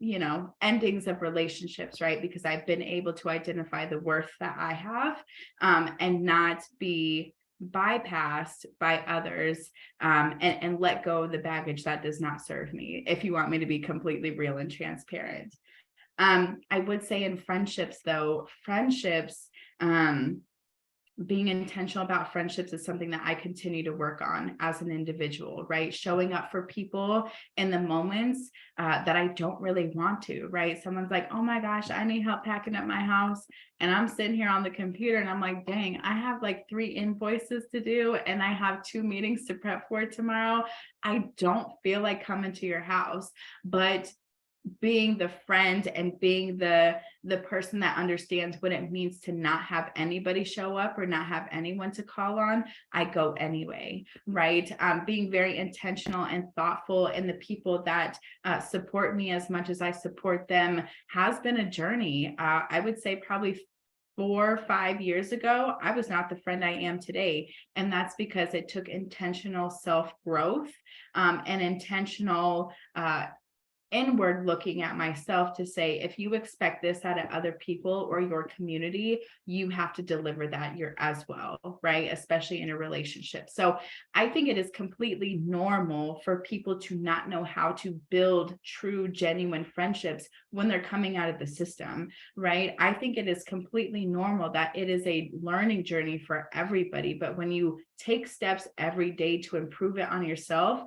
endings of relationships, right? Because I've been able to identify the worth that I have, and not be bypassed by others, and let go of the baggage that does not serve me, if you want me to be completely real and transparent. I would say in friendships, though, being intentional about friendships is something that I continue to work on as an individual, right? Showing up for people in the moments that I don't really want to, right? Someone's like, oh my gosh, I need help packing up my house. And I'm sitting here on the computer and I'm like, dang, I have like 3 invoices to do and I have 2 meetings to prep for tomorrow. I don't feel like coming to your house, but being the friend and being the person that understands what it means to not have anybody show up or not have anyone to call on, I go anyway, right? Being very intentional and thoughtful in the people that support me as much as I support them has been a journey. I would say probably 4 or 5 years ago, I was not the friend I am today. And that's because it took intentional self-growth, and intentional inward looking at myself to say, if you expect this out of other people or your community, you have to deliver that you're as well, right? Especially in a relationship. So I think it is completely normal for people to not know how to build true, genuine friendships when they're coming out of the system, right? I think it is completely normal that it is a learning journey for everybody. But when you take steps every day to improve it on yourself,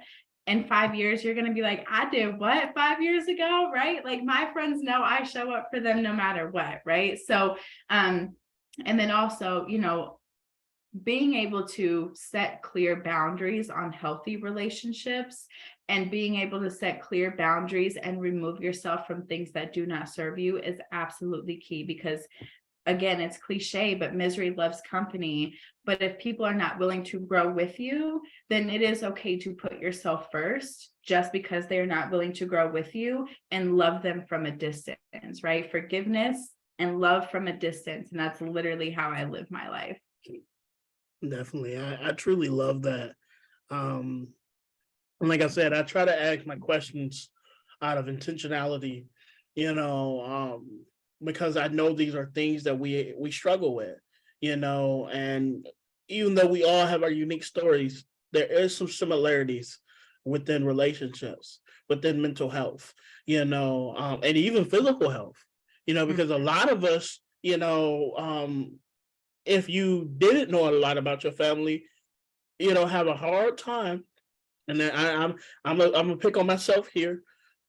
in 5 years, you're going to be like, I did what 5 years ago, right? Like my friends know I show up for them no matter what, right? So, and then also, being able to set clear boundaries on healthy relationships and being able to set clear boundaries and remove yourself from things that do not serve you is absolutely key, because again, it's cliche, but misery loves company. But if people are not willing to grow with you, then it is okay to put yourself first just because they're not willing to grow with you, and love them from a distance, right? Forgiveness and love from a distance. And that's literally how I live my life. Definitely. I truly love that. And like I said, I try to ask my questions out of intentionality, because I know these are things that we struggle with, and even though we all have our unique stories, there is some similarities within relationships, within mental health, and even physical health, because a lot of us, if you didn't know a lot about your family, have a hard time. And then I'm gonna pick on myself here.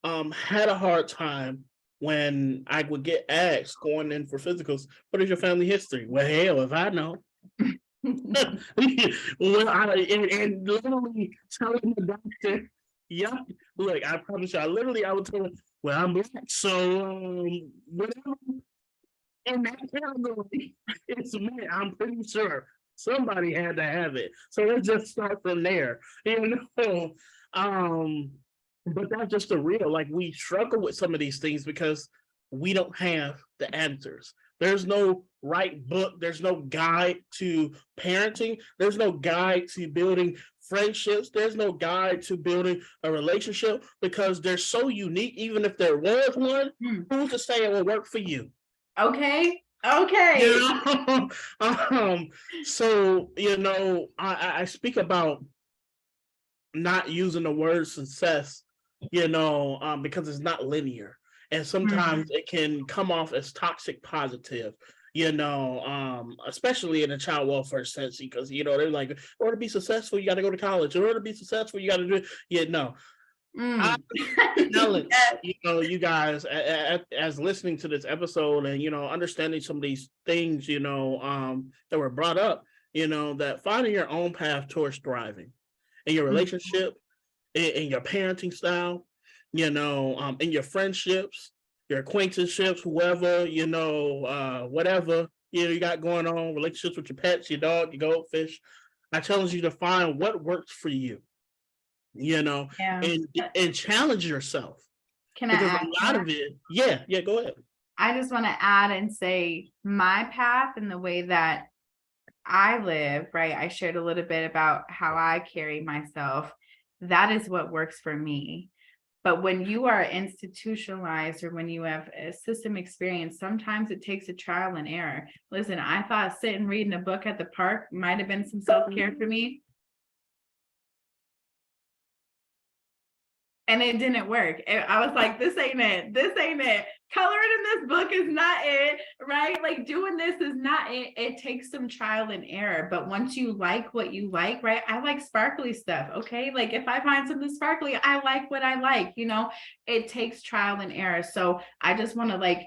Had a hard time when I would get asked going in for physicals, what is your family history? Well, hell, if I know. Well, and literally telling the doctor, yeah, look, I promise you, I would tell him, well, I'm black, so whatever in that category, it's me. I'm pretty sure somebody had to have it. So let's just start from there. Um, but that's just the real. Like, we struggle with some of these things because we don't have the answers. There's no right book. There's no guide to parenting. There's no guide to building friendships. There's no guide to building a relationship because they're so unique. Even if there was one, who's to say it will work for you? Okay. So I speak about not using the word success, because it's not linear, and sometimes it can come off as toxic positive, especially in a child welfare sense, because they're like, in order to be successful, you got to go to college. In order to be successful, you got to do. No. I challenge you guys as listening to this episode and understanding some of these things that were brought up, that finding your own path towards thriving in your relationship, in your parenting style, in your friendships, your acquaintanceships, whoever, whatever you got going on, relationships with your pets, your dog, your goldfish. I challenge you to find what works for you. And challenge yourself. Can because I add a lot of it, yeah, go ahead. I just want to add and say my path and the way that I live, right? I shared a little bit about how I carry myself. That is what works for me. But when you are institutionalized or when you have a system experience, sometimes it takes a trial and error. Listen, I thought sitting reading a book at the park might have been some self-care for me. And it didn't work. I was like, this ain't it. This ain't it. Coloring in this book is not it, right? Like doing this is not it. It takes some trial and error. But once you like what you like, right? I like sparkly stuff. Okay. Like if I find something sparkly, I like what I like, it takes trial and error. So I just want to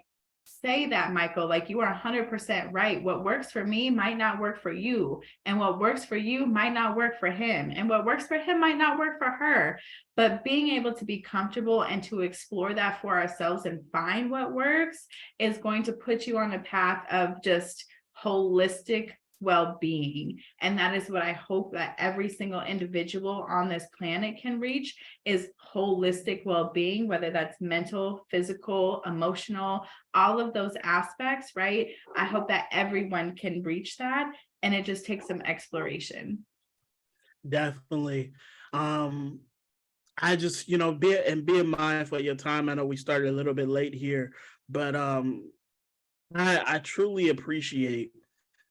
say that, Michael, you are 100% right. What works for me might not work for you. And what works for you might not work for him. And what works for him might not work for her. But being able to be comfortable and to explore that for ourselves and find what works is going to put you on a path of just holistic well-being. And that is what I hope that every single individual on this planet can reach, is holistic well-being, whether that's mental, physical, emotional, all of those aspects, right? I hope that everyone can reach that, and it just takes some exploration. Definitely. I just, being mindful of your time. I know we started a little bit late here, but I truly appreciate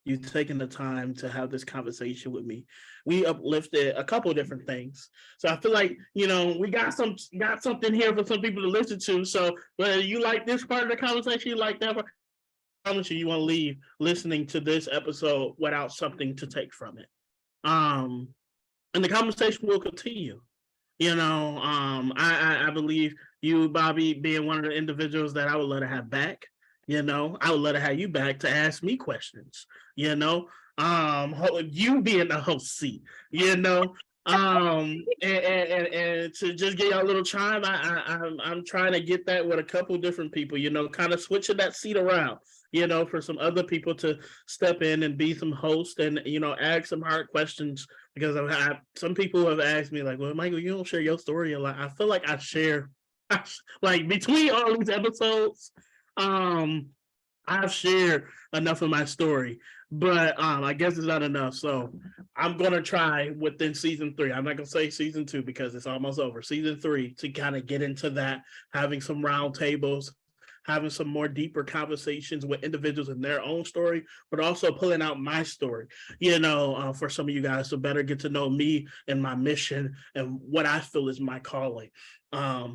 you taking the time to have this conversation with me. We uplifted a couple of different things. So I feel like, we got something here for some people to listen to. So whether you like this part of the conversation, you like that part, I promise you won't leave listening to this episode without something to take from it. And the conversation will continue. I believe you, Bobbie, being one of the individuals that I would love to have back. I would love to have you back to ask me questions. You being the host seat. And to just get y'all a little chime, I'm trying to get that with a couple different people. Kind of switching that seat around. For some other people to step in and be some host and ask some hard questions because some people have asked me like, well, Michael, you don't share your story a lot. I feel like I share, like between all these episodes, I've shared enough of my story, but I guess it's not enough. So I'm gonna try within season 3. I'm not gonna say season 2 because it's almost over. Season 3 to kind of get into that, having some round tables, having some more deeper conversations with individuals in their own story, but also pulling out my story, for some of you guys to better get to know me and my mission and what I feel is my calling. A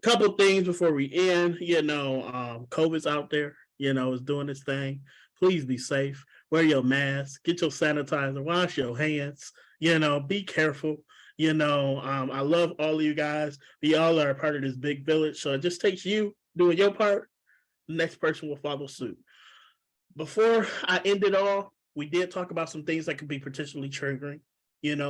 couple things before we end, COVID's out there, is doing its thing. Please be safe. Wear your mask, get your sanitizer, wash your hands, be careful. I love all of you guys. We all are a part of this big village. So it just takes you doing your part. The next person will follow suit. Before I end it all, we did talk about some things that could be potentially triggering.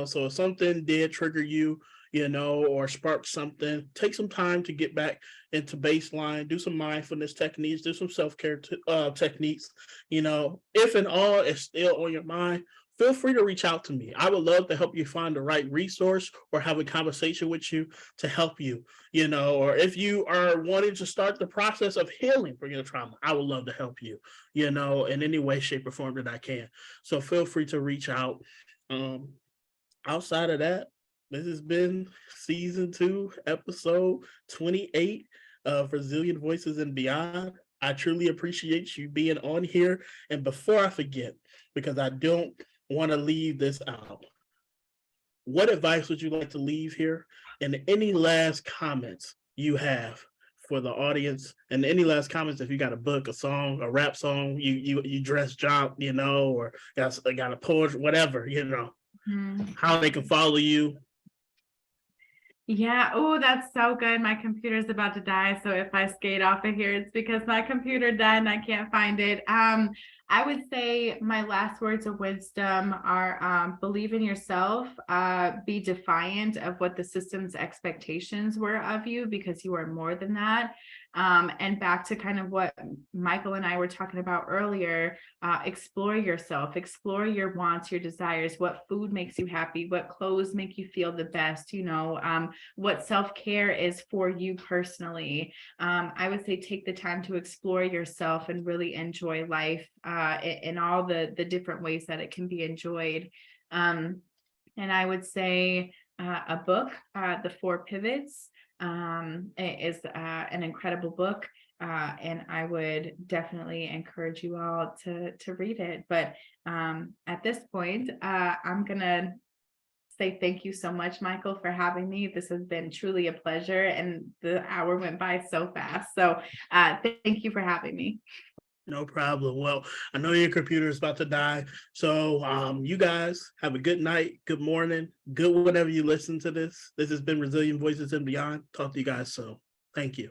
So if something did trigger you, or spark something, take some time to get back into baseline, do some mindfulness techniques, do some self-care techniques. If and all is still on your mind, feel free to reach out to me. I would love to help you find the right resource or have a conversation with you to help you, or if you are wanting to start the process of healing from your trauma, I would love to help you, in any way, shape, or form that I can. So feel free to reach out. Outside of that, this has been season 2, episode 28 of Resilient Voices and Beyond. I truly appreciate you being on here. And before I forget, because I don't want to leave this out, what advice would you like to leave here? And any last comments you have for the audience, and any last comments if you got a book, a song, a rap song, you dress job, or got a poetry, whatever, how they can follow you. Yeah. Oh, that's so good. My computer's about to die. So if I skate off of here, it's because my computer died and I can't find it. I would say my last words of wisdom are believe in yourself, be defiant of what the system's expectations were of you, because you are more than that. And back to kind of what Michael and I were talking about earlier, explore yourself, explore your wants, your desires, what food makes you happy, what clothes make you feel the best, what self-care is for you personally. I would say take the time to explore yourself and really enjoy life in all the different ways that it can be enjoyed. And I would say a book, The 4 Pivots, is an incredible book. And I would definitely encourage you all to read it. But at this point, I'm going to say thank you so much, Michael, for having me. This has been truly a pleasure, and the hour went by so fast. So thank you for having me. No problem. Well, I know your computer is about to die. So you guys have a good night, good morning, good whenever you listen to this. This has been Resilient Voices and Beyond. Talk to you guys soon. Thank you.